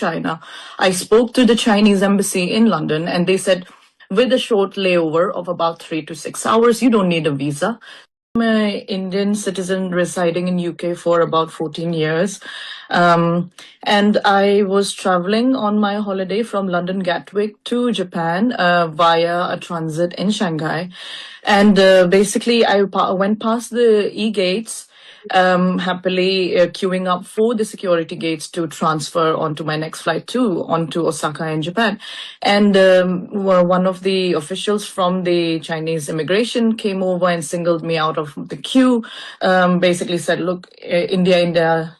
China. I spoke to the Chinese embassy in London, and they said, with a short layover of about 3 to 6 hours, you don't need a visa. I'm an Indian citizen residing in UK for about 14 years. And I was traveling on my holiday from London Gatwick to Japan via a transit in Shanghai. And basically, I went past the e-gates, happily queuing up for the security gates to transfer onto my next flight onto Osaka in Japan. And one of the officials from the Chinese immigration came over and singled me out of the queue, basically said, look, India,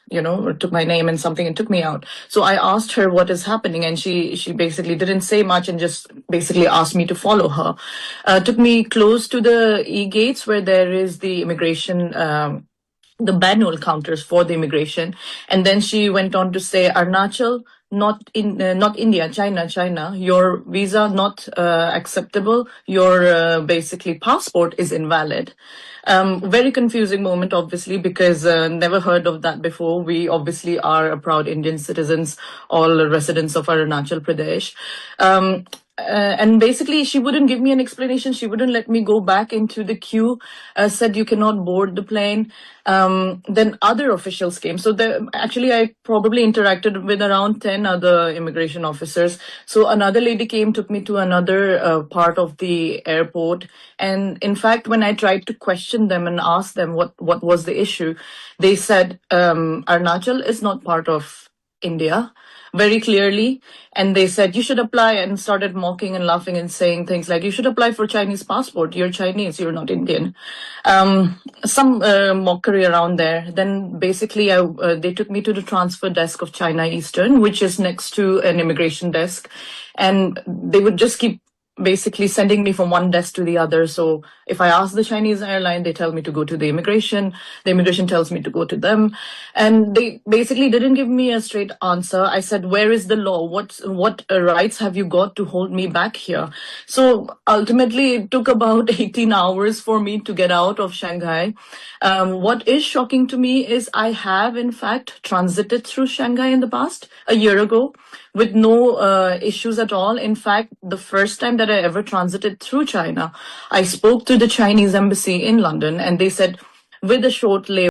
took my name and something and took me out. So I asked her what is happening, and she basically didn't say much and just basically asked me to follow her. Took me close to the e-gates where there is the immigration the manual counters for the immigration. And then she went on to say, Arunachal, not India, China, your visa not acceptable, your basically passport is invalid. Very confusing moment, obviously, because never heard of that before. We obviously are a proud Indian citizens, all residents of Arunachal Pradesh. And basically, she wouldn't give me an explanation. She wouldn't let me go back into the queue, said you cannot board the plane. Then other officials came. So actually, I probably interacted with around 10 other immigration officers. So another lady came, took me to another part of the airport. And in fact, when I tried to question them and ask them what was the issue, they said, Arunachal is not part of India, very clearly. And they said, you should apply, and started mocking and laughing and saying things like, you should apply for Chinese passport. You're Chinese, you're not Indian. Some mockery around there. Then basically they took me to the transfer desk of China Eastern, which is next to an immigration desk. And they would just keep basically sending me from one desk to the other. So if I ask the Chinese airline, they tell me to go to the immigration tells me to go to them. And they basically didn't give me a straight answer. I said, where is the law? What rights have you got to hold me back here? So ultimately, it took about 18 hours for me to get out of Shanghai. What is shocking to me is I have, in fact, transited through Shanghai in the past, a year ago, with no issues at all. In fact, the first time that I ever transited through China, I spoke to the Chinese embassy in London, and they said, with a short layover